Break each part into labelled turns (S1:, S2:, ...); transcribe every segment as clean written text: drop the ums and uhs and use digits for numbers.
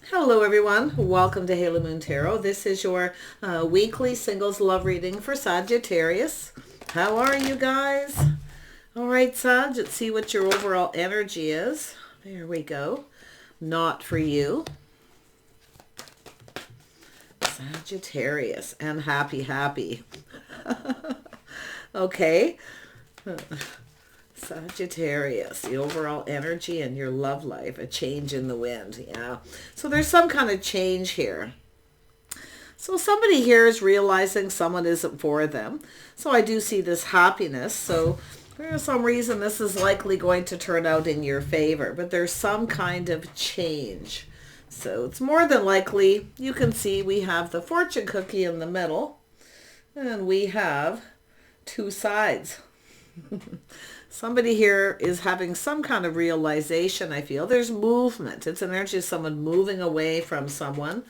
S1: Hello everyone, welcome to Halo Moon Tarot. This is your weekly singles love reading for Sagittarius. How are you guys? All right, Sag, let's see what your overall energy is. There we go. Not for you. Sagittarius and happy. Okay. Sagittarius, the overall energy in your love life, a change in the wind. Yeah. So there's some kind of change here. So somebody here is realizing someone isn't for them. So I do see this happiness. So there's some reason this is likely going to turn out in your favor. But there's some kind of change. So it's more than likely, you can see we have the fortune cookie in the middle. And we have two sides. Somebody here is having some kind of realization, I feel. There's movement. It's an energy of someone moving away from someone,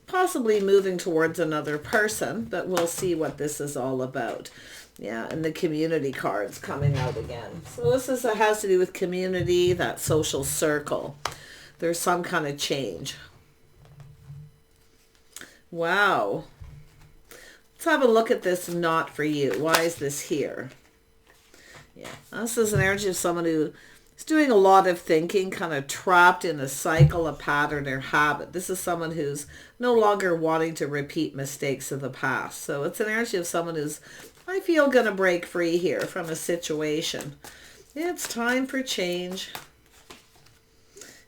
S1: possibly moving towards another person, but we'll see what this is all about. Yeah, and the community card's coming out again. So this has to do with community, that social circle. There's some kind of change. Wow. Let's have a look at this not for you. Why is this here? Yeah, this is an energy of someone who is doing a lot of thinking, kind of trapped in a cycle, a pattern, or habit. This is someone who's no longer wanting to repeat mistakes of the past. So it's an energy of someone who's, I feel, going to break free here from a situation. It's time for change.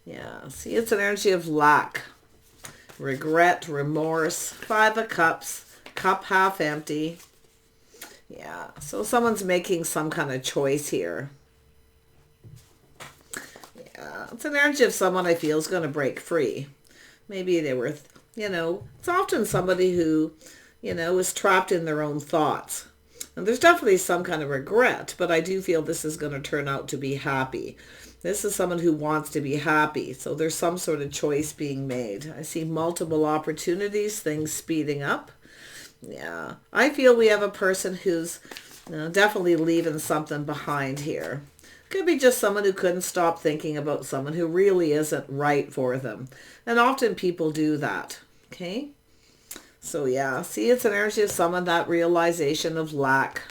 S1: Yeah, see, it's an energy of lack, regret, remorse, 5 of Cups, cup half empty. Yeah, so someone's making some kind of choice here. Yeah, it's an energy of someone I feel is going to break free. Maybe they were, it's often somebody who, is trapped in their own thoughts. And there's definitely some kind of regret, but I do feel this is going to turn out to be happy. This is someone who wants to be happy. So there's some sort of choice being made. I see multiple opportunities, things speeding up. Yeah, I feel we have a person who's definitely leaving something behind here. Could be just someone who couldn't stop thinking about someone who really isn't right for them. And often people do that. Okay. So yeah, see, it's an energy of someone, that realization of lack.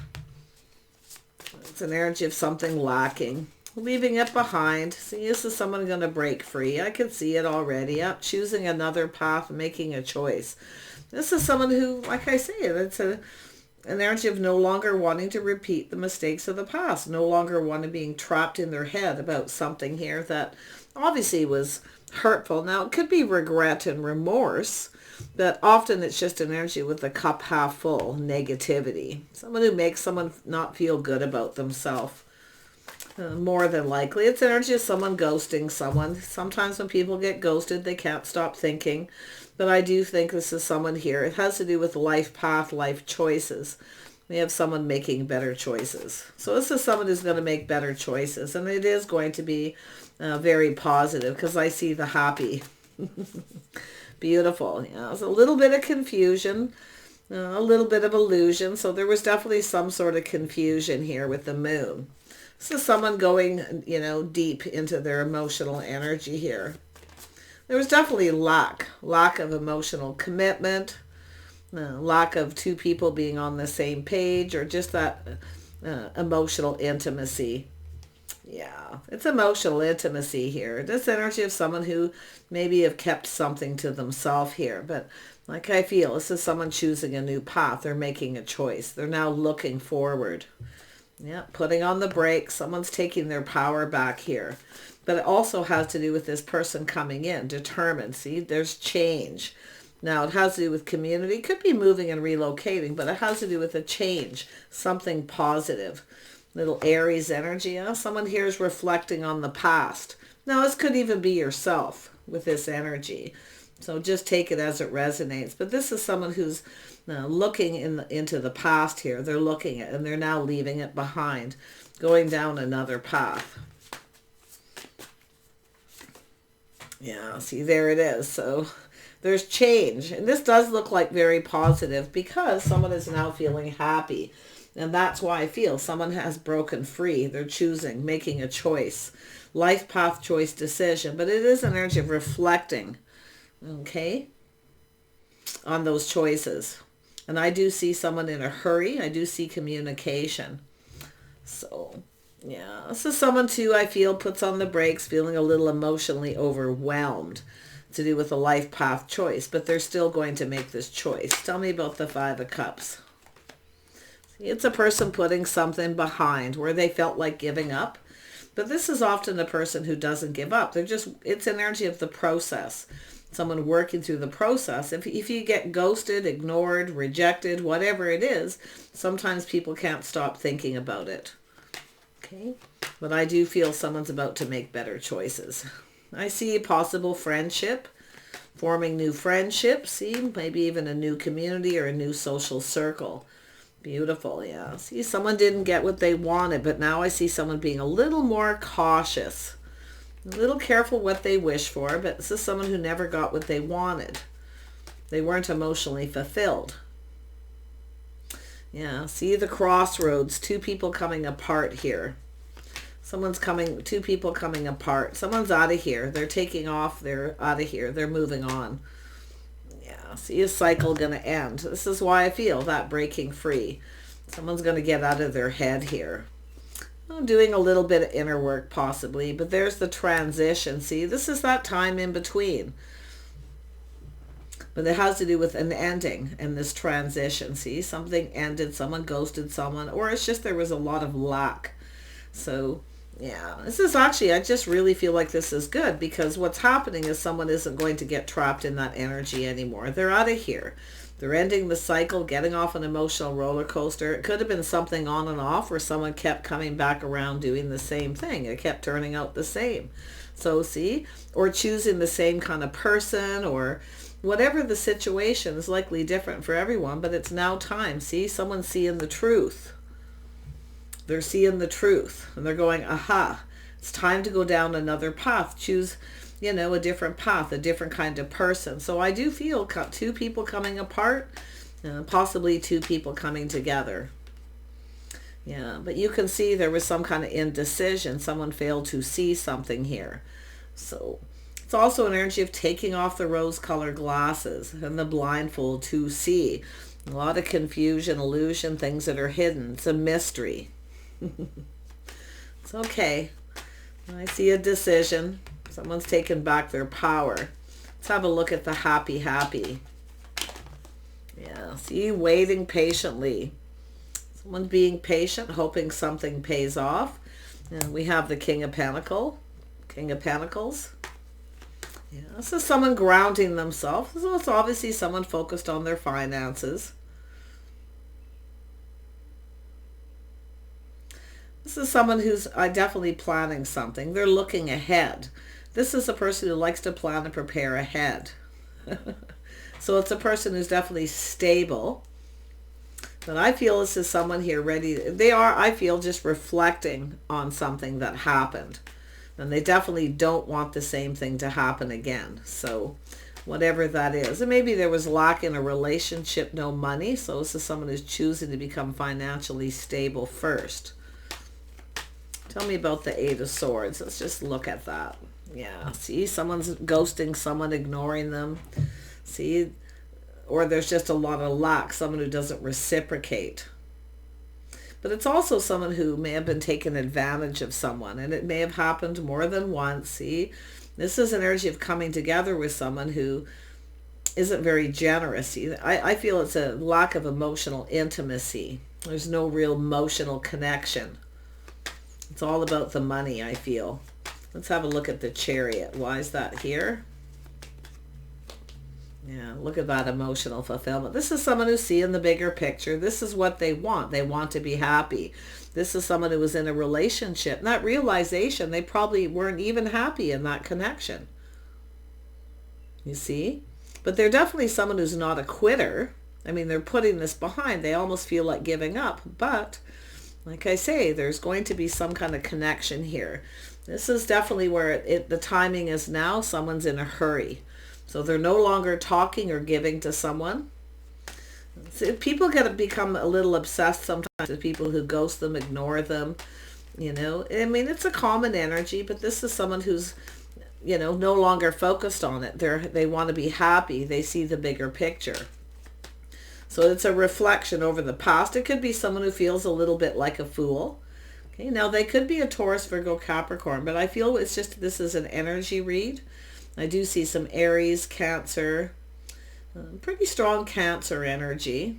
S1: It's an energy of something lacking. Leaving it behind. See, this is someone going to break free. I can see it already. Yep, choosing another path, making a choice. This is someone who, like I say, it's an energy of no longer wanting to repeat the mistakes of the past, no longer wanting being trapped in their head about something here that obviously was hurtful. Now, it could be regret and remorse, but often it's just an energy with the cup half full, negativity. Someone who makes someone not feel good about themselves. More than likely, it's energy of someone ghosting someone. Sometimes when people get ghosted, they can't stop thinking. But I do think this is someone here. It has to do with life path, life choices. We have someone making better choices. So this is someone who's going to make better choices. And it is going to be very positive because I see the happy. Beautiful. There's a little bit of confusion, a little bit of illusion. So there was definitely some sort of confusion here with the moon. This is someone going, deep into their emotional energy here. There was definitely lack of emotional commitment, lack of two people being on the same page, or just that emotional intimacy. Yeah, it's emotional intimacy here. This energy of someone who maybe have kept something to themselves here. But like I feel, this is someone choosing a new path. They're making a choice. They're now looking forward. Yeah, putting on the brakes. Someone's taking their power back here. But it also has to do with this person coming in, determined. See, there's change. Now, it has to do with community. It could be moving and relocating, but it has to do with a change, something positive. Little Aries energy. Someone here is reflecting on the past. Now, this could even be yourself with this energy. So just take it as it resonates. But this is someone who's looking into the past here. They're looking at it, and they're now leaving it behind, going down another path. Yeah, see, there it is. So there's change. And this does look like very positive because someone is now feeling happy. And that's why I feel someone has broken free. They're choosing, making a choice. Life path choice decision. But it is an energy of reflecting Okay, on those choices. And I do see someone in a hurry. I do see communication. So, yeah, this is someone too, I feel, puts on the brakes, feeling a little emotionally overwhelmed to do with a life path choice, but they're still going to make this choice. Tell me about the Five of Cups. See, it's a person putting something behind where they felt like giving up. But this is often a person who doesn't give up. It's energy of the process. Someone working through the process. If you get ghosted, ignored, rejected, whatever it is, sometimes people can't stop thinking about it. Okay? But I do feel someone's about to make better choices. I see a possible friendship, forming new friendships, see, maybe even a new community or a new social circle. Beautiful, yeah. See, someone didn't get what they wanted, but now I see someone being a little more cautious, a little careful what they wish for, but this is someone who never got what they wanted. They weren't emotionally fulfilled. Yeah, see the crossroads, two people coming apart here. Two people coming apart. Someone's out of here. They're taking off. They're out of here. They're moving on. Yeah, see a cycle going to end. This is why I feel that breaking free. Someone's going to get out of their head here. I'm doing a little bit of inner work possibly, but there's the transition. See, this is that time in between. But it has to do with an ending and this transition. See, something ended, someone ghosted someone, or it's just there was a lot of lack. So, yeah, this is actually, I just really feel like this is good because what's happening is someone isn't going to get trapped in that energy anymore. They're out of here. They're ending the cycle, getting off an emotional roller coaster. It could have been something on and off where someone kept coming back around doing the same thing. It kept turning out the same. So, see, or choosing the same kind of person or whatever the situation is likely different for everyone, but it's now time. See, someone's seeing the truth. They're seeing the truth and they're going, aha, it's time to go down another path. Choose, a different path, a different kind of person. So I do feel two people coming apart, possibly two people coming together. Yeah, but you can see there was some kind of indecision. Someone failed to see something here. So it's also an energy of taking off the rose-colored glasses and the blindfold to see. A lot of confusion, illusion, things that are hidden. It's a mystery. It's okay. I see a decision. Someone's taken back their power. Let's have a look at the happy. Yeah, see, waiting patiently. Someone's being patient, hoping something pays off. And we have the King of Pentacles. Yeah, this is someone grounding themselves. So it's obviously someone focused on their finances. This is someone who's definitely planning something. They're looking ahead. This is a person who likes to plan and prepare ahead. So it's a person who's definitely stable. But I feel this is someone here ready. They are, I feel, just reflecting on something that happened. And they definitely don't want the same thing to happen again. So whatever that is. And maybe there was lack in a relationship, no money. So this is someone who's choosing to become financially stable first. Tell me about the Eight of Swords. Let's just look at that. Yeah, see, someone's ghosting someone, ignoring them. See, or there's just a lot of lack, someone who doesn't reciprocate. But it's also someone who may have been taking advantage of someone, and it may have happened more than once. See, this is an energy of coming together with someone who isn't very generous. See, I feel it's a lack of emotional intimacy. There's no real emotional connection. It's all about the money, I feel. Let's have a look at the Chariot. Why is that here? Yeah, look at that emotional fulfillment. This is someone who's seeing the bigger picture. This is what they want. They want to be happy. This is someone who was in a relationship. And that realization, they probably weren't even happy in that connection. You see? But they're definitely someone who's not a quitter. I mean, they're putting this behind. They almost feel like giving up. But like I say, there's going to be some kind of connection here. This is definitely where the timing is now. Someone's in a hurry. So they're no longer talking or giving to someone. So people get to become a little obsessed sometimes with people who ghost them, ignore them. I mean, it's a common energy, but this is someone who's no longer focused on it. They want to be happy. They see the bigger picture. So it's a reflection over the past. It could be someone who feels a little bit like a fool. Okay, now they could be a Taurus, Virgo, Capricorn, but I feel it's just, this is an energy read. I do see some Aries, Cancer, pretty strong Cancer energy.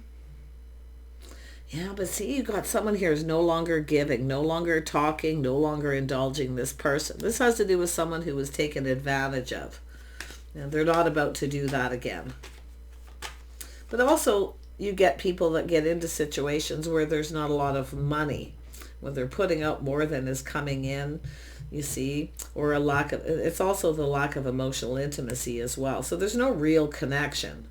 S1: Yeah, but see, you got someone here who's no longer giving, no longer talking, no longer indulging this person. This has to do with someone who was taken advantage of. And they're not about to do that again. But also, you get people that get into situations where there's not a lot of money, where they're putting out more than is coming in, you see, or a lack of, it's also the lack of emotional intimacy as well. So there's no real connection.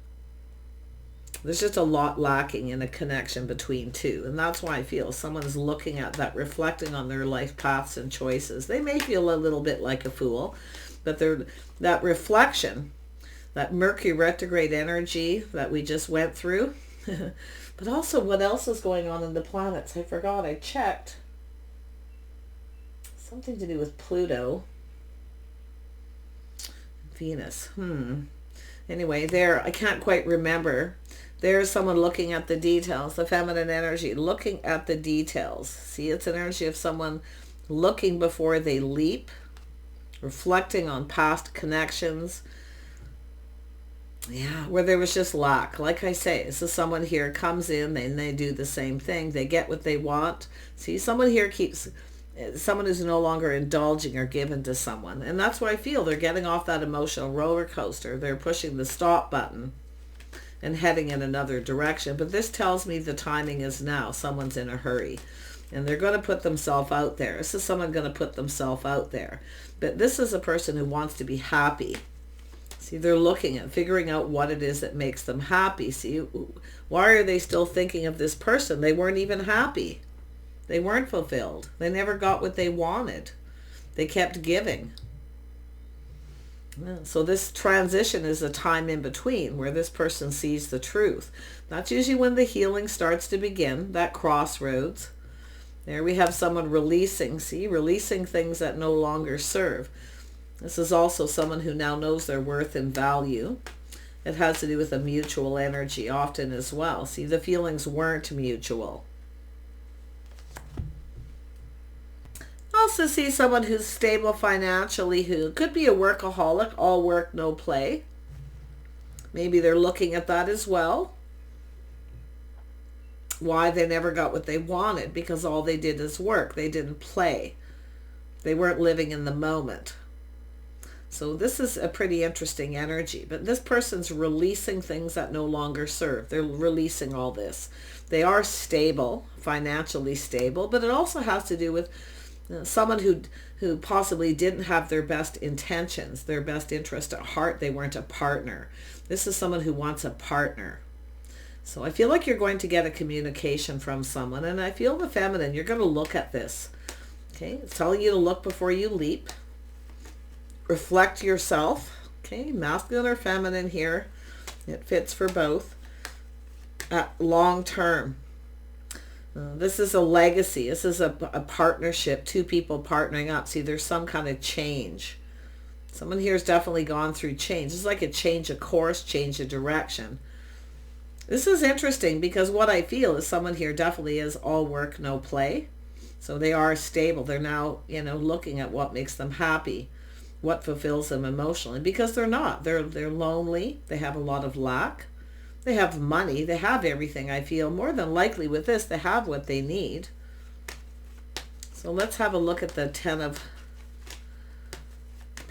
S1: There's just a lot lacking in a connection between two. And that's why I feel someone's looking at that, reflecting on their life paths and choices. They may feel a little bit like a fool, but that reflection, that Mercury retrograde energy that we just went through, but also what else is going on in the planets? I forgot, I checked. Something to do with Pluto. Venus. Anyway, there, I can't quite remember. There's someone looking at the details, the feminine energy, looking at the details. See, it's an energy of someone looking before they leap, reflecting on past connections. Yeah, where there was just lack. Like I say, this is someone here comes in and they do the same thing. They get what they want. See, someone here someone who's no longer indulging or given to someone. And that's what I feel. They're getting off that emotional roller coaster. They're pushing the stop button and heading in another direction. But this tells me the timing is now. Someone's in a hurry. And they're going to put themselves out there. This is someone going to put themselves out there. But this is a person who wants to be happy. See, they're looking at figuring out what it is that makes them happy. See, why are they still thinking of this person? They weren't even happy. They weren't fulfilled. They never got what they wanted. They kept giving. So this transition is a time in between where this person sees the truth. That's usually when the healing starts to begin, that crossroads. There we have someone releasing, see, releasing things that no longer serve. This is also someone who now knows their worth and value. It has to do with a mutual energy often as well. See, the feelings weren't mutual. Also see someone who's stable financially, who could be a workaholic, all work, no play. Maybe they're looking at that as well. Why they never got what they wanted, because all they did is work. They didn't play. They weren't living in the moment. So this is a pretty interesting energy. But this person's releasing things that no longer serve. They're releasing all this. They are stable, financially stable, but it also has to do with someone who possibly didn't have their best intentions, their best interest at heart. They weren't a partner. This is someone who wants a partner. So I feel like you're going to get a communication from someone, and I feel the feminine, you're going to look at this. Okay, it's telling you to look before you leap. Reflect yourself. Okay, masculine or feminine here. It fits for both. Long term. This is a legacy. This is a partnership, two people partnering up. See, there's some kind of change. Someone here has definitely gone through change. It's like a change of course, change of direction. This is interesting because what I feel is someone here definitely is all work, no play. So they are stable. They're now, looking at what makes them happy, what fulfills them emotionally, because they're not. They're lonely. They have a lot of lack. They have money. They have everything, I feel. More than likely with this, they have what they need. So let's have a look at the Ten of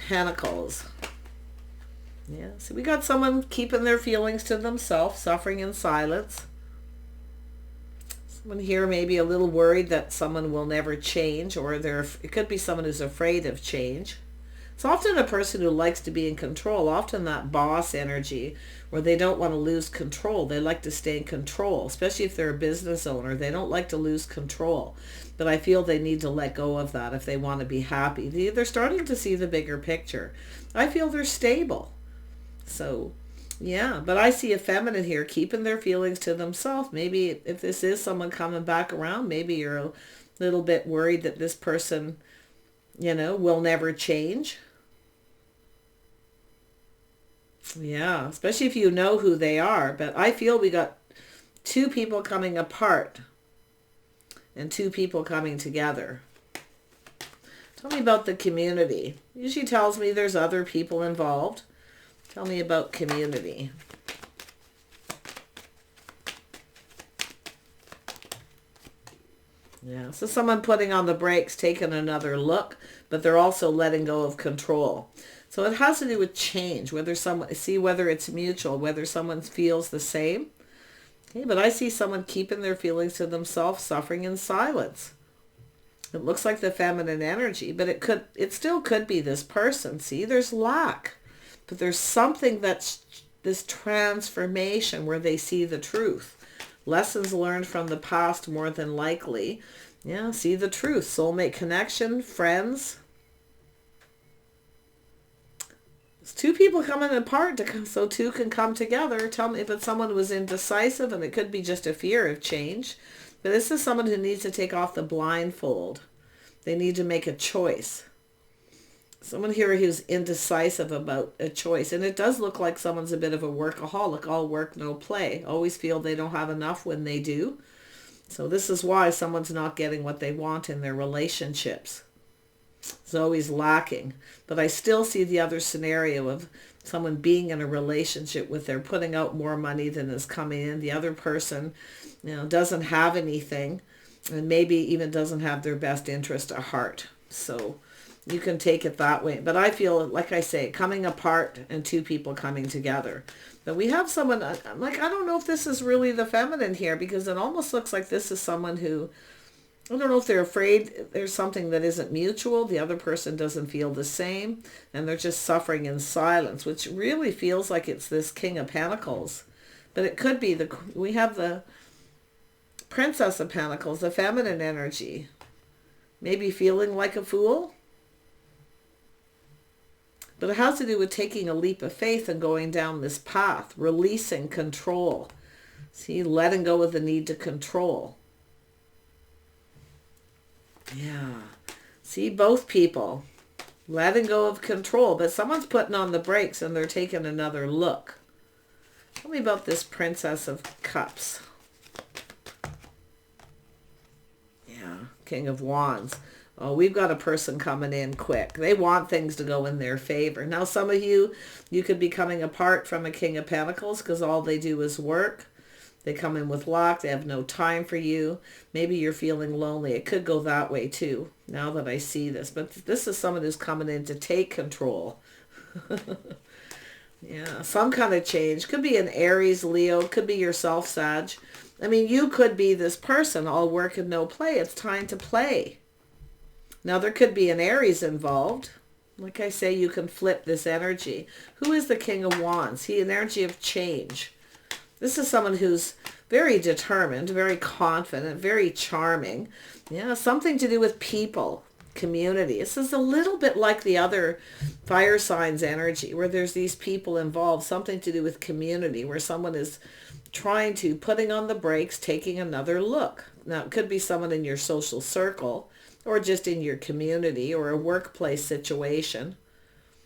S1: Pentacles. Yeah, so we got someone keeping their feelings to themselves, suffering in silence. Someone here may be a little worried that someone will never change, or it could be someone who's afraid of change. It's often a person who likes to be in control, often that boss energy, where they don't want to lose control. They like to stay in control, especially if they're a business owner. They don't like to lose control. But I feel they need to let go of that if they want to be happy. They're starting to see the bigger picture. I feel they're stable. So, yeah, but I see a feminine here keeping their feelings to themselves. Maybe if this is someone coming back around, maybe you're a little bit worried that this person, will never change. Yeah, especially if you know who they are. But I feel we got two people coming apart and two people coming together. Tell me about the community. Usually tells me there's other people involved. Tell me about community. Yeah, so someone putting on the brakes, taking another look, but they're also letting go of control. So it has to do with change, whether someone, see whether it's mutual, whether someone feels the same. Okay, but I see someone keeping their feelings to themselves, suffering in silence. It looks like the feminine energy, but it still could be this person. See, there's lack, but there's something that's this transformation where they see the truth. Lessons learned from the past more than likely. Yeah, see the truth. Soulmate connection, friends. It's two people coming apart so two can come together. Tell me if it's someone who was indecisive, and it could be just a fear of change. But this is someone who needs to take off the blindfold. They need to make a choice. Someone here who's indecisive about a choice. And it does look like someone's a bit of a workaholic. All work, no play. Always feel they don't have enough when they do. So this is why someone's not getting what they want in their relationships. It's always lacking. But I still see the other scenario of someone being in a relationship with they're putting out more money than is coming in. The other person, doesn't have anything, and maybe even doesn't have their best interest at heart. So you can take it that way. But I feel, like I say, coming apart and two people coming together. But we have someone, I'm like, I don't know if this is really the feminine here, because it almost looks like this is someone who, I don't know if they're afraid there's something that isn't mutual. The other person doesn't feel the same, and they're just suffering in silence, which really feels like it's this King of Pentacles. But it could be, we have the Princess of Pentacles, the feminine energy. Maybe feeling like a fool. But it has to do with taking a leap of faith and going down this path, releasing control. See, letting go of the need to control. Yeah. See, both people letting go of control, but someone's putting on the brakes and they're taking another look. Tell me about this Princess of Cups. Yeah, King of Wands. Oh, we've got a person coming in quick. They want things to go in their favor. Now, some of you could be coming apart from a King of Pentacles because all they do is work. They come in with lack. They have no time for you. Maybe you're feeling lonely. It could go that way too, now that I see this. But this is someone who's coming in to take control. Yeah, some kind of change. Could be an Aries, Leo. Could be yourself, Sag. I mean, you could be this person, all work and no play. It's time to play. Now, there could be an Aries involved. Like I say, you can flip this energy. Who is the King of Wands? He, an energy of change. This is someone who's very determined, very confident, very charming. Yeah, something to do with people, community. This is a little bit like the other fire signs energy, where there's these people involved, something to do with community, where someone is putting on the brakes, taking another look. Now, it could be someone in your social circle, or just in your community, or a workplace situation.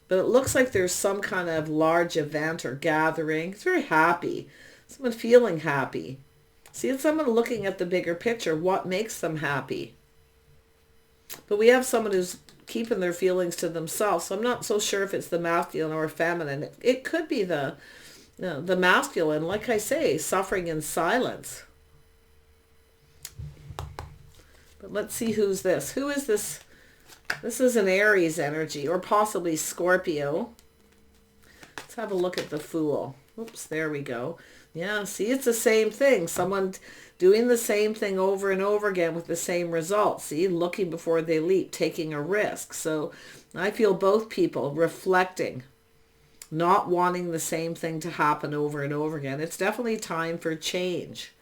S1: But it looks like there's some kind of large event or gathering. It's very happy. Someone feeling happy. See, it's someone looking at the bigger picture. What makes them happy? But we have someone who's keeping their feelings to themselves. So I'm not so sure if it's the masculine or feminine. It could be the masculine, like I say, suffering in silence. But let's see who's this. Who is this? This is an Aries energy, or possibly Scorpio. Let's have a look at the Fool. Oops, there we go. Yeah, see, it's the same thing. Someone doing the same thing over and over again with the same results. See, looking before they leap, taking a risk. So I feel both people reflecting, not wanting the same thing to happen over and over again. It's definitely time for change.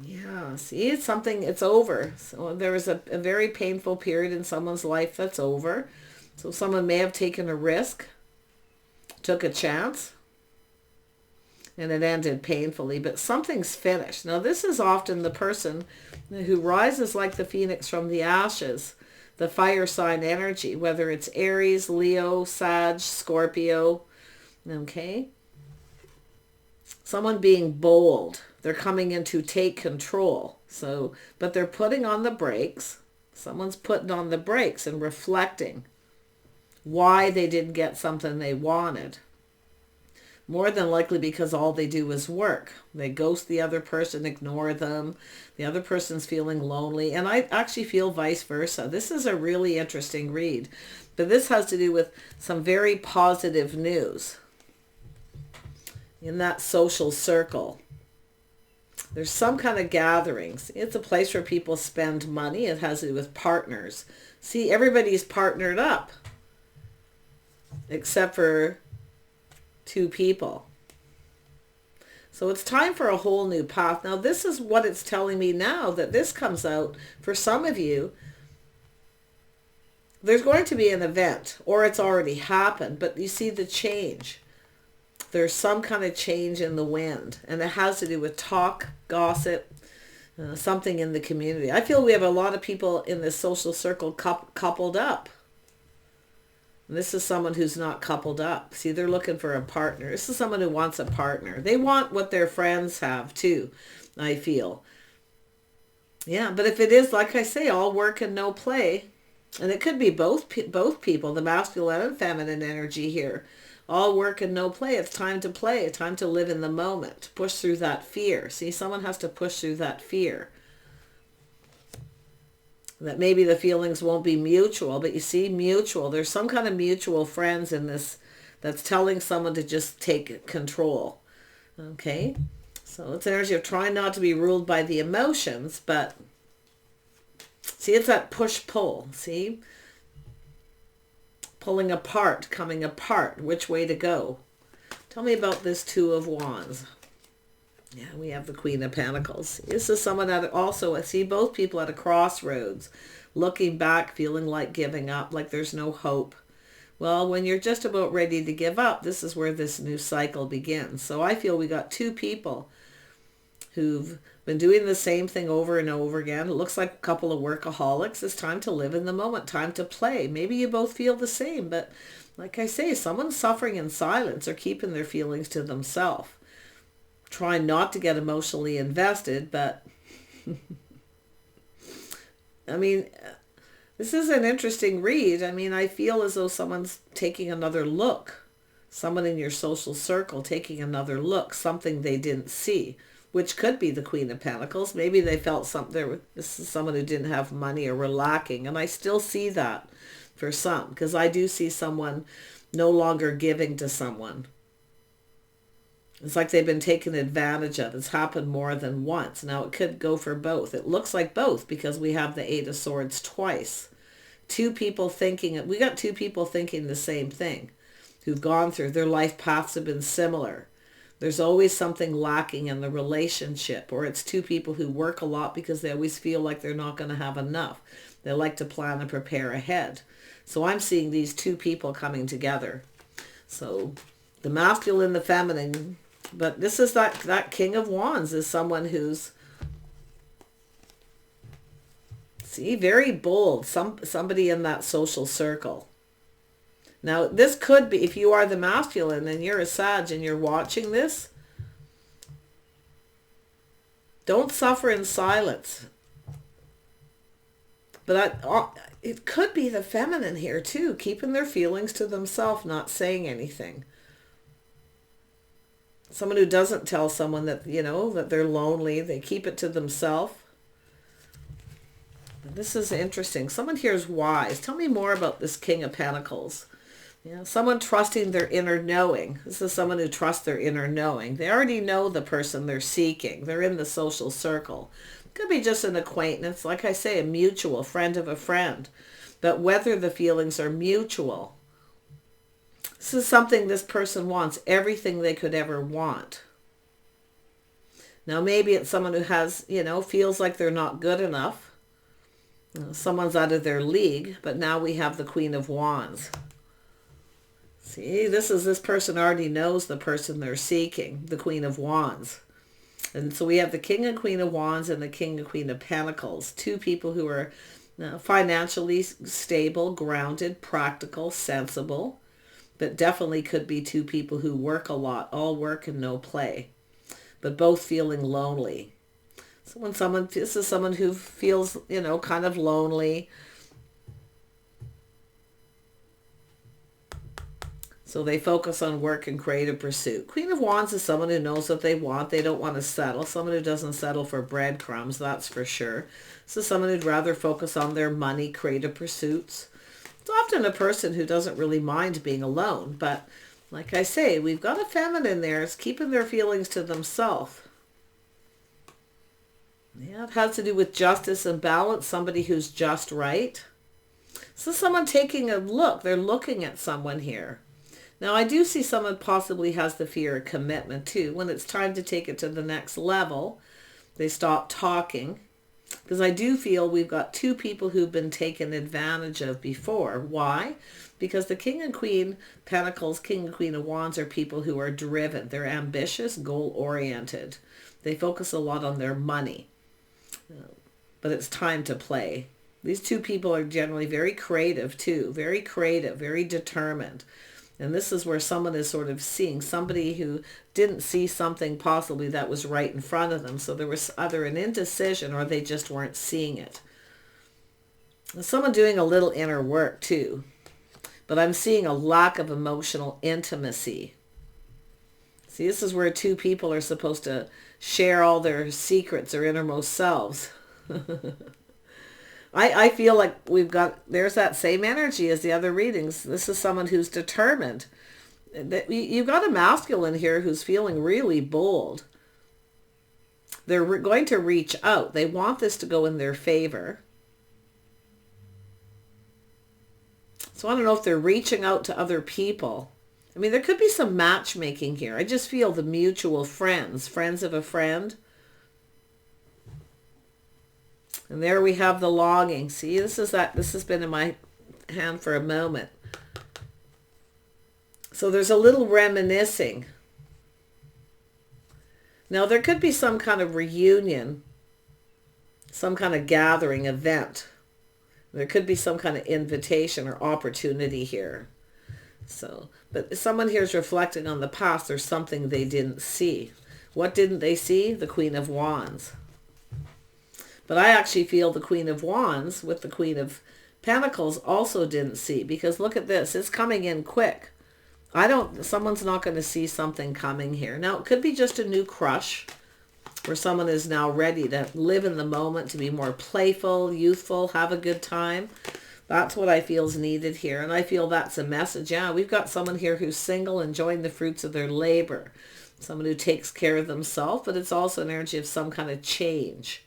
S1: Yeah, see, it's something, it's over. So there was a very painful period in someone's life that's over. So someone may have taken a risk, took a chance, and it ended painfully, but something's finished. Now, this is often the person who rises like the phoenix from the ashes, the fire sign energy, whether it's Aries, Leo, Sag, Scorpio. Okay? Someone being bold. They're coming in to take control. So, but they're putting on the brakes. Someone's putting on the brakes and reflecting why they didn't get something they wanted. More than likely because all they do is work. They ghost the other person, ignore them. The other person's feeling lonely. And I actually feel vice versa. This is a really interesting read. But this has to do with some very positive news in that social circle. There's some kind of gatherings. It's a place where people spend money. It has to do with partners. See, everybody's partnered up except for two people. So it's time for a whole new path. Now, this is what it's telling me now, that this comes out for some of you. There's going to be an event, or it's already happened, but you see the change. There's some kind of change in the wind, and it has to do with talk, gossip, something in the community. I feel we have a lot of people in this social circle coupled up. And this is someone who's not coupled up. See, they're looking for a partner. This is someone who wants a partner. They want what their friends have too, I feel. Yeah, but if it is, like I say, all work and no play, and it could be both people, the masculine and feminine energy here. All work and no play. It's time to play. Time to live in the moment. Push through that fear. See, someone has to push through that fear. That maybe the feelings won't be mutual, but you see, mutual. There's some kind of mutual friends in this that's telling someone to just take control. Okay? So it's energy of trying not to be ruled by the emotions, but see, it's that push-pull. See? Pulling apart, coming apart, which way to go. Tell me about this Two of Wands. Yeah, we have the Queen of Pentacles. This is someone that also, I see both people at a crossroads, looking back, feeling like giving up, like there's no hope. Well, when you're just about ready to give up, this is where this new cycle begins. So I feel we got two people who've been doing the same thing over and over again. It looks like a couple of workaholics. It's time to live in the moment, time to play. Maybe you both feel the same, but like I say, someone's suffering in silence or keeping their feelings to themselves. Trying not to get emotionally invested, but I mean, this is an interesting read. I mean, I feel as though someone's taking another look. Someone in your social circle taking another look, something they didn't see, which could be the Queen of Pentacles. Maybe they felt something. This is someone who didn't have money or were lacking. And I still see that for some, because I do see someone no longer giving to someone. It's like they've been taken advantage of. It's happened more than once. Now, it could go for both. It looks like both because we have the Eight of Swords twice. Two people thinking, we got two people thinking the same thing, who've gone through, their life paths have been similar. There's always something lacking in the relationship, or it's two people who work a lot because they always feel like they're not going to have enough. They like to plan and prepare ahead. So I'm seeing these two people coming together. So the masculine, the feminine. But this is that King of Wands is someone who's, see, very bold. Somebody in that social circle. Now, this could be, if you are the masculine and you're a Sag and you're watching this, don't suffer in silence. But it could be the feminine here too, keeping their feelings to themselves, not saying anything. Someone who doesn't tell someone that, you know, that they're lonely. They keep it to themselves. This is interesting. Someone here is wise. Tell me more about this King of Pentacles. Yeah, someone trusting their inner knowing. This is someone who trusts their inner knowing. They already know the person they're seeking. They're in the social circle. Could be just an acquaintance. Like I say, a mutual friend of a friend. But whether the feelings are mutual. This is something this person wants, everything they could ever want. Now, maybe it's someone who has, you know, feels like they're not good enough. You know, someone's out of their league, but now we have the Queen of Wands. See, this person already knows the person they're seeking, the Queen of Wands. And so we have the King and Queen of Wands and the King and Queen of Pentacles. Two people who are financially stable, grounded, practical, sensible. but definitely could be two people who work a lot, all work and no play, but both feeling lonely. So when this is someone who feels, kind of lonely. So they focus on work and creative pursuit. Queen of Wands is someone who knows what they want. They don't want to settle. Someone who doesn't settle for breadcrumbs, that's for sure. So someone who'd rather focus on their money, creative pursuits. It's often a person who doesn't really mind being alone. But like I say, we've got a feminine there. It's keeping their feelings to themselves. Yeah, it has to do with justice and balance. Somebody who's just right. So someone taking a look. They're looking at someone here. Now, I do see someone possibly has the fear of commitment too. When it's time to take it to the next level, they stop talking. Because I do feel we've got two people who've been taken advantage of before. Why? Because the King and Queen Pentacles, King and Queen of Wands are people who are driven. They're ambitious, goal-oriented. They focus a lot on their money. But it's time to play. These two people are generally very creative too. Very creative, very determined. And this is where someone is sort of seeing somebody who didn't see something possibly that was right in front of them. So there was either an indecision or they just weren't seeing it. And someone doing a little inner work too. But I'm seeing a lack of emotional intimacy. See, this is where two people are supposed to share all their secrets, their innermost selves. I feel like there's that same energy as the other readings. This is someone who's determined. You've got a masculine here who's feeling really bold. They're going to reach out. They want this to go in their favor. So I don't know if they're reaching out to other people. I mean, there could be some matchmaking here. I just feel the mutual friends of a friend. And there we have the longing. See, this has been in my hand for a moment. So there's a little reminiscing. Now there could be some kind of reunion, some kind of gathering event. There could be some kind of invitation or opportunity here. But someone here is reflecting on the past. There's something they didn't see. What didn't they see? The Queen of Wands. But I actually feel the Queen of Wands with the Queen of Pentacles also didn't see, because look at this. It's coming in quick. Someone's not going to see something coming here. Now, it could be just a new crush where someone is now ready to live in the moment, to be more playful, youthful, have a good time. That's what I feel is needed here. And I feel that's a message. Yeah, we've got someone here who's single, enjoying the fruits of their labor. Someone who takes care of themselves, but it's also an energy of some kind of change.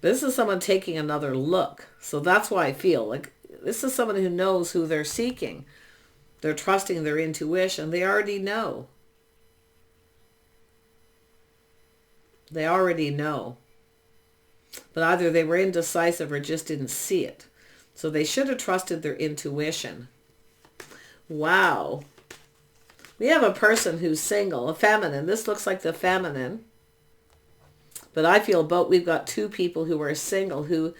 S1: This is someone taking another look. So that's why I feel like this is someone who knows who they're seeking. They're trusting their intuition. They already know. They already know. But either they were indecisive or just didn't see it. So they should have trusted their intuition. Wow. We have a person who's single, a feminine. This looks like the feminine. But I feel we've got two people who are single, who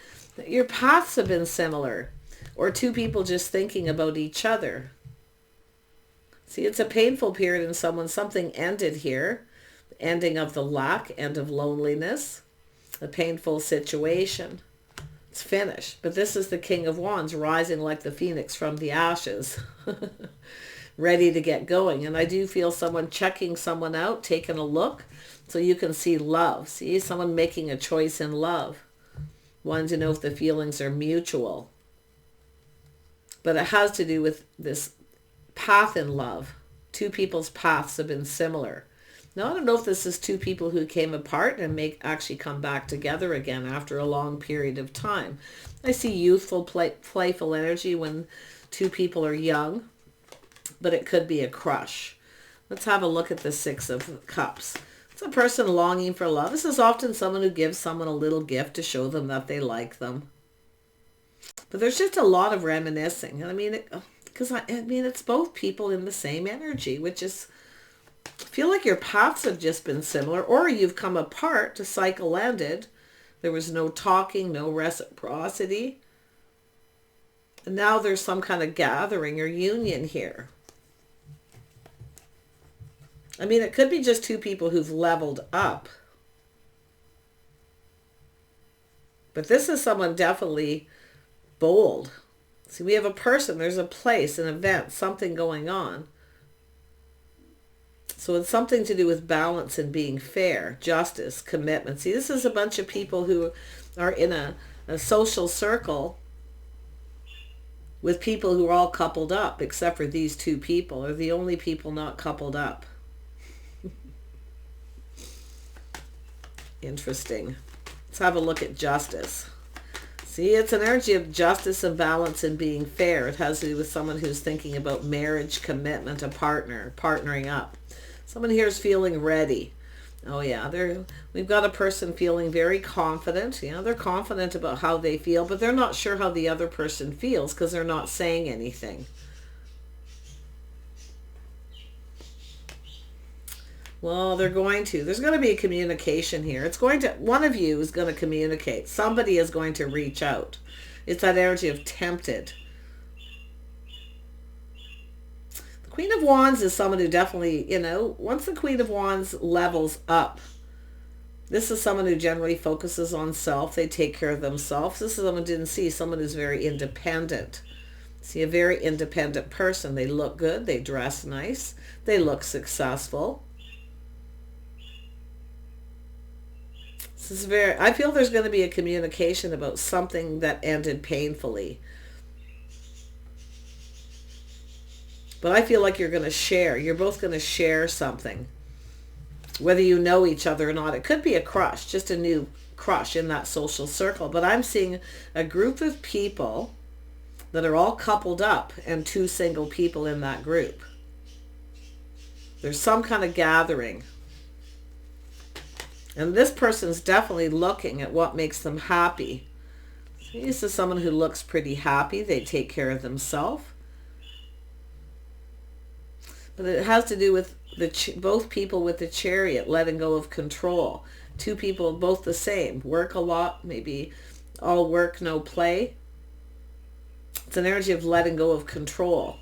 S1: your paths have been similar. Or two people just thinking about each other. See, it's a painful period in someone. Something ended here. The ending of the lack, end of loneliness. A painful situation. It's finished. But this is the King of Wands rising like the phoenix from the ashes. Ready to get going. And I do feel someone checking someone out, taking a look. So you can see love. See, someone making a choice in love. Wanting to know if the feelings are mutual. But it has to do with this path in love. Two people's paths have been similar. Now, I don't know if this is two people who came apart and may actually come back together again after a long period of time. I see youthful, playful energy when two people are young. But it could be a crush. Let's have a look at the Six of Cups. It's a person longing for love. This is often someone who gives someone a little gift to show them that they like them. But there's just a lot of reminiscing. I mean, it's both people in the same energy, which is, I feel like your paths have just been similar, or you've come apart, the cycle ended. There was no talking, no reciprocity. And now there's some kind of gathering or union here. I mean, it could be just two people who've leveled up. But this is someone definitely bold. See, we have a person, there's a place, an event, something going on. So it's something to do with balance and being fair, justice, commitment. See, this is a bunch of people who are in a social circle with people who are all coupled up, except for these two people are the only people not coupled up. Interesting. Let's have a look at justice. See, it's an energy of justice and balance and being fair. It has to do with someone who's thinking about marriage, commitment, a partner, partnering up. Someone here is feeling ready. Oh yeah, we've got a person feeling very confident. You know, they're confident about how they feel, but they're not sure how the other person feels because they're not saying anything. Well, there's going to be a communication here. One of you is going to communicate. Somebody is going to reach out. It's that energy of tempted. The Queen of Wands is someone who definitely, once the Queen of Wands levels up, this is someone who generally focuses on self. They take care of themselves. This is someone didn't see, someone who's very independent. See, a very independent person. They look good. They dress nice. They look successful. I feel there's going to be a communication about something that ended painfully. But I feel like you're both going to share something. Whether you know each other or not. It could be a crush, just a new crush in that social circle. But I'm seeing a group of people that are all coupled up and two single people in that group. There's some kind of gathering. And this person's definitely looking at what makes them happy. This is someone who looks pretty happy. They take care of themselves. But it has to do with both people with the Chariot, letting go of control. Two people, both the same. Work a lot, maybe all work, no play. It's an energy of letting go of control.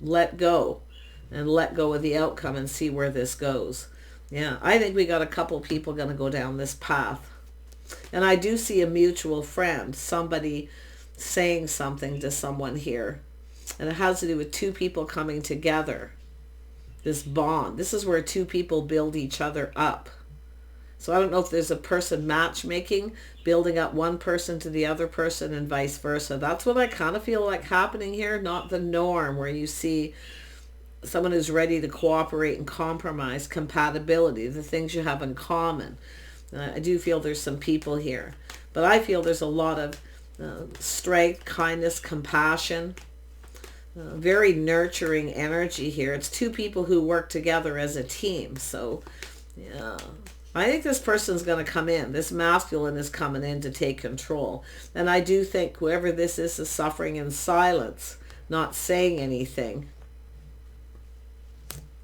S1: Let go. And let go of the outcome and see where this goes. Yeah, I think we got a couple people going to go down this path. And I do see a mutual friend, somebody saying something to someone here. And it has to do with two people coming together. This bond. This is where two people build each other up. So I don't know if there's a person matchmaking, building up one person to the other person and vice versa. That's what I kind of feel like happening here, not the norm where you see someone who's ready to cooperate and compromise, compatibility, the things you have in common. I do feel there's some people here. But I feel there's a lot of strength, kindness, compassion, very nurturing energy here. It's two people who work together as a team. So, yeah. I think this person's going to come in. This masculine is coming in to take control. And I do think whoever this is suffering in silence, not saying anything.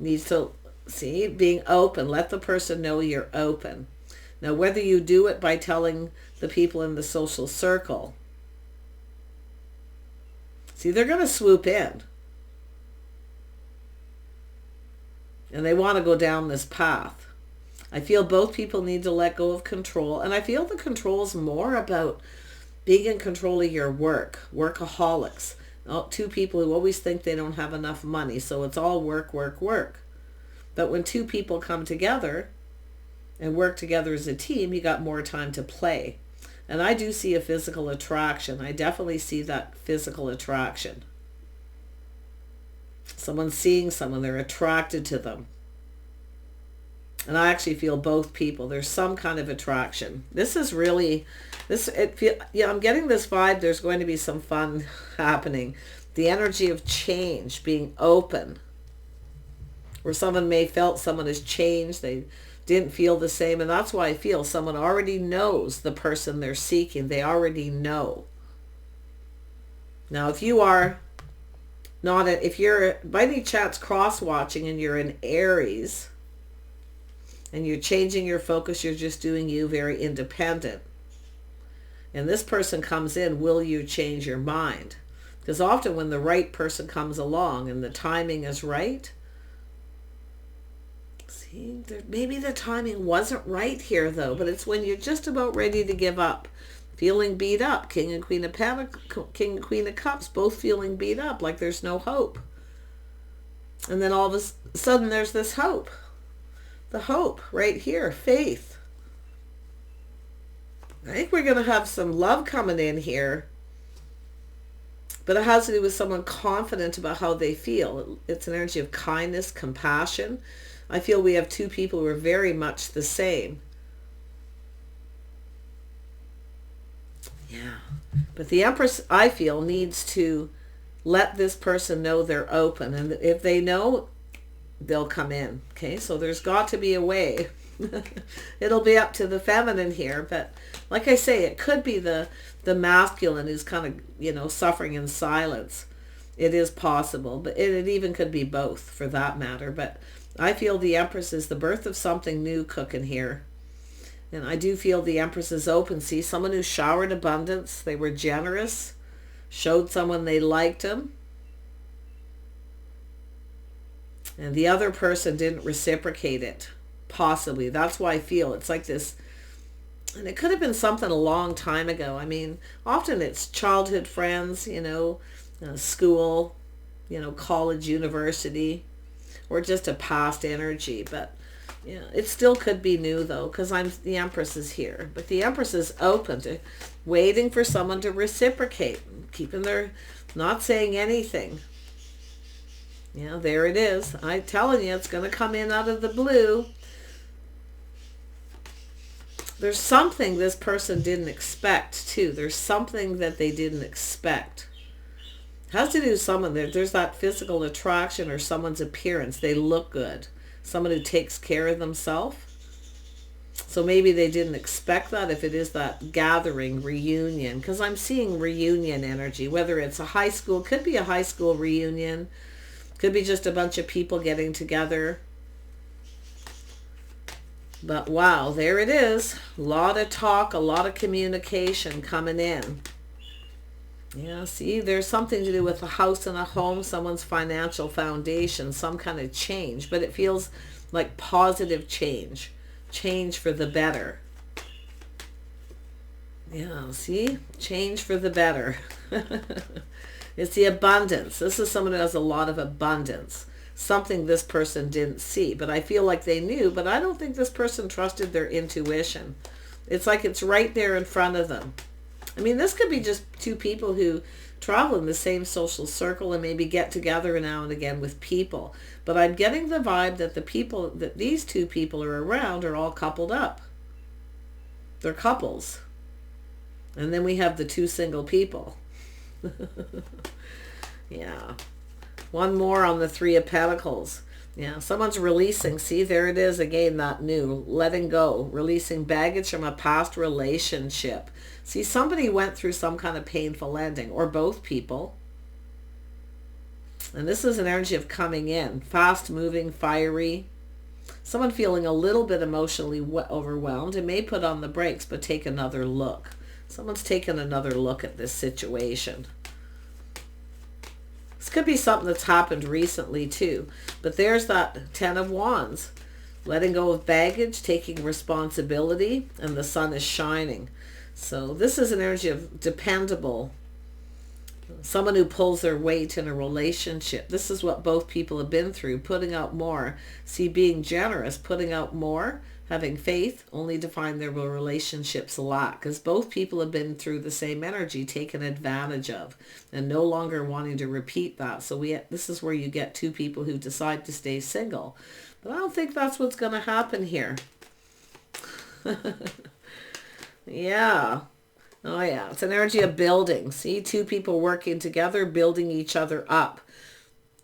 S1: Needs to, see, being open. Let the person know you're open. Now, whether you do it by telling the people in the social circle, see, they're going to swoop in. And they want to go down this path. I feel both people need to let go of control. And I feel the control is more about being in control of your work. Workaholics. Two people who always think they don't have enough money. So it's all work, work, work. But when two people come together and work together as a team, you got more time to play. And I do see a physical attraction. I definitely see that physical attraction. Someone's seeing someone, they're attracted to them. And I actually feel both people. There's some kind of attraction. This is really, I'm getting this vibe. There's going to be some fun happening. The energy of change, being open. Where someone may felt someone has changed. They didn't feel the same. And that's why I feel someone already knows the person they're seeking. They already know. Now, if you are not, if you're by any chance cross-watching and you're in Aries, and you're changing your focus, you're just doing you, very independent. And this person comes in, will you change your mind? Because often when the right person comes along and the timing is right, see, maybe the timing wasn't right here though, but it's when you're just about ready to give up, feeling beat up. King and Queen of King and Queen of Cups, both feeling beat up, like there's no hope. And then all of a sudden there's this hope. The hope right here, faith. I think we're going to have some love coming in here. But it has to do with someone confident about how they feel. It's an energy of kindness, compassion. I feel we have two people who are very much the same. Yeah. But the Empress, I feel, needs to let this person know they're open. And if they know, they'll come in. Okay, so there's got to be a way. It'll be up to the feminine here. But like I say, it could be the masculine who's kind of, you know, suffering in silence. It is possible. But it even could be both for that matter. But I feel the Empress is the birth of something new cooking here. And I do feel the Empress is open. See, someone who showered abundance. They were generous. Showed someone they liked them. And the other person didn't reciprocate it. Possibly. That's why I feel it's like this. And it could have been something a long time ago. I mean, often it's childhood friends, you know, school, you know, college, university, or just a past energy. But yeah, it still could be new though, because the Empress is here. But the Empress is open to waiting for someone to reciprocate, keeping their, not saying anything. Yeah, there it is. I'm telling you, it's going to come in out of the blue. There's something this person didn't expect too. There's something that they didn't expect. It has to do with someone. There's that physical attraction or someone's appearance. They look good. Someone who takes care of themselves. So maybe they didn't expect that, if it is that gathering, reunion. Because I'm seeing reunion energy. Whether it's a high school, could be a high school reunion. Could be just a bunch of people getting together. But wow, there it is. A lot of talk, a lot of communication coming in. Yeah, see, there's something to do with a house and a home, someone's financial foundation, some kind of change. But it feels like positive change. Change for the better. Yeah, see? Change for the better. It's the abundance. This is someone who has a lot of abundance. Something this person didn't see, but I feel like they knew, but I don't think this person trusted their intuition. It's like it's right there in front of them. I mean, this could be just two people who travel in the same social circle and maybe get together now and again with people. But I'm getting the vibe that the people that these two people are around are all coupled up. They're couples. And then we have the two single people. Yeah. One more on the Three of Pentacles. Yeah, someone's releasing. See, there it is again, that new. Letting go. Releasing baggage from a past relationship. See, somebody went through some kind of painful ending, or both people. And this is an energy of coming in. Fast moving, fiery. Someone feeling a little bit emotionally overwhelmed and may put on the brakes, but take another look. Someone's taken another look at this situation. This could be something that's happened recently too. But there's that Ten of Wands. Letting go of baggage, taking responsibility, and the sun is shining. So this is an energy of dependable. Someone who pulls their weight in a relationship. This is what both people have been through. Putting out more. See, being generous, putting out more. Having faith, only to find their relationships lack. Because both people have been through the same energy, taken advantage of, and no longer wanting to repeat that. So this is where you get two people who decide to stay single. But I don't think that's what's going to happen here. Yeah. Oh yeah, it's an energy of building. See, two people working together, building each other up.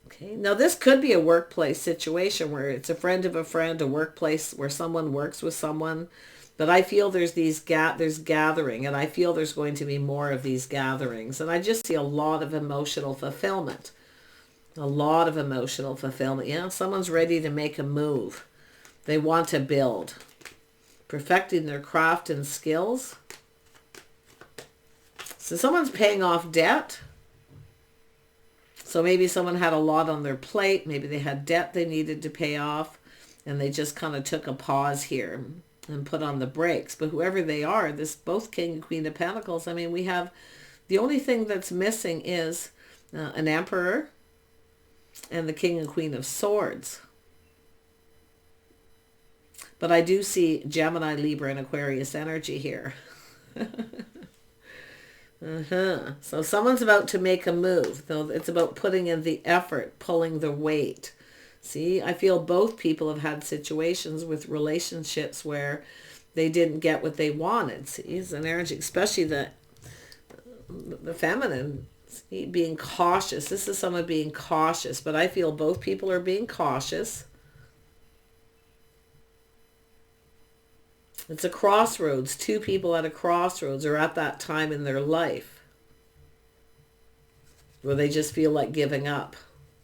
S1: Okay, now this could be a workplace situation where it's a friend of a friend, a workplace where someone works with someone. But I feel there's there's gathering, and I feel there's going to be more of these gatherings. And I just see a lot of emotional fulfillment. A lot of emotional fulfillment. Yeah, someone's ready to make a move. They want to build. Perfecting their craft and skills. So someone's paying off debt. So maybe someone had a lot on their plate. Maybe they had debt they needed to pay off, and they just kind of took a pause here and put on the brakes. But whoever they are, this both King and Queen of Pentacles, I mean, we have the only thing that's missing is an Emperor and the King and Queen of Swords. But I do see Gemini, Libra, and Aquarius energy here. So someone's about to make a move. Though it's about putting in the effort, pulling the weight. See, I feel both people have had situations with relationships where they didn't get what they wanted. See, it's an energy, especially the feminine, see, being cautious. This is someone being cautious, but I feel both people are being cautious. It's a crossroads. Two people at a crossroads are at that time in their life where they just feel like giving up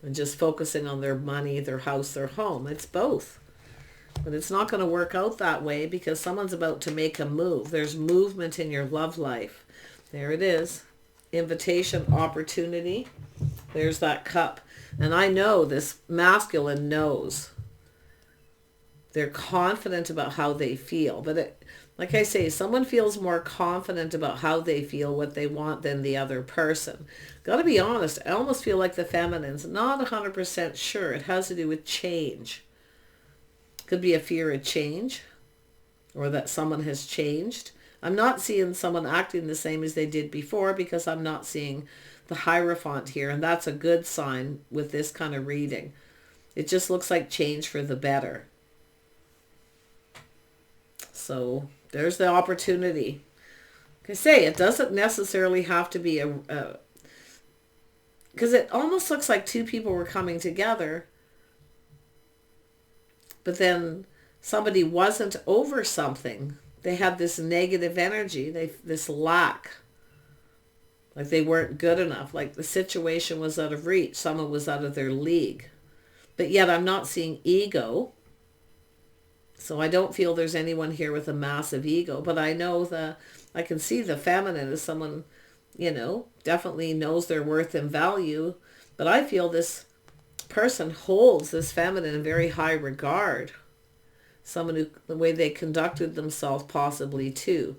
S1: and just focusing on their money, their house, their home. It's both. But it's not going to work out that way because someone's about to make a move. There's movement in your love life. There it is. Invitation, opportunity. There's that cup. And I know this masculine knows. They're confident about how they feel. But like I say, someone feels more confident about how they feel, what they want, than the other person. Got to be honest, I almost feel like the feminine's not 100% sure. It has to do with change. Could be a fear of change or that someone has changed. I'm not seeing someone acting the same as they did before because I'm not seeing the Hierophant here. And that's a good sign with this kind of reading. It just looks like change for the better. So there's the opportunity. Like I say, it doesn't necessarily have to be because it almost looks like two people were coming together, but then somebody wasn't over something. They had this negative energy, this lack, like they weren't good enough, like the situation was out of reach, someone was out of their league. But yet I'm not seeing ego. So I don't feel there's anyone here with a massive ego, but I know I can see the feminine as someone, definitely knows their worth and value. But I feel this person holds this feminine in very high regard. Someone who, the way they conducted themselves possibly too.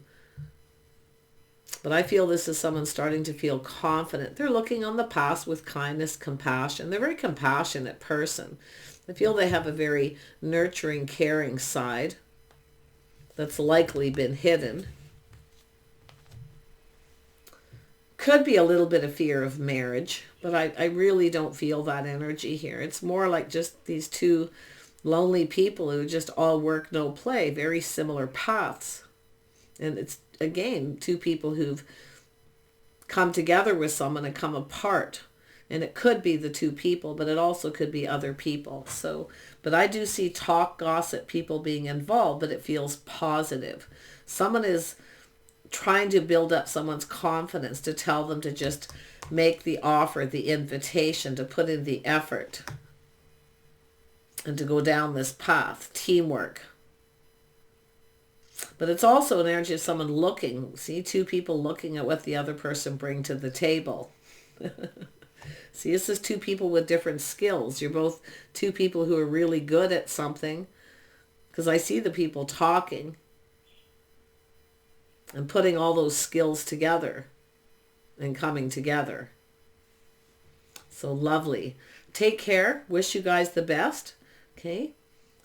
S1: But I feel this is someone starting to feel confident. They're looking on the past with kindness, compassion. They're a very compassionate person. I feel they have a very nurturing, caring side that's likely been hidden. Could be a little bit of fear of marriage, but I really don't feel that energy here. It's more like just these two lonely people who just all work, no play, very similar paths. And it's, again, two people who've come together with someone and come apart. And it could be the two people, but it also could be other people. So, but I do see talk, gossip, people being involved, but it feels positive. Someone is trying to build up someone's confidence to tell them to just make the offer, the invitation, to put in the effort and to go down this path, teamwork. But it's also an energy of someone looking, see, two people looking at what the other person brings to the table. See, this is two people with different skills. You're both two people who are really good at something, because I see the people talking and putting all those skills together and coming together. So lovely. Take care. Wish you guys the best. Okay.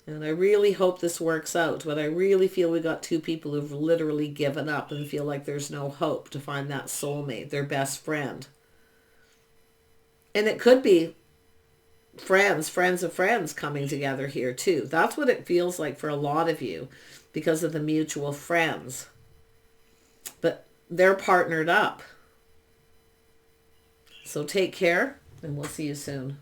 S1: And I really hope this works out. But I really feel we got two people who've literally given up and feel like there's no hope to find that soulmate, their best friend. And it could be friends of friends coming together here too. That's what it feels like for a lot of you because of the mutual friends. But they're partnered up. So take care and we'll see you soon.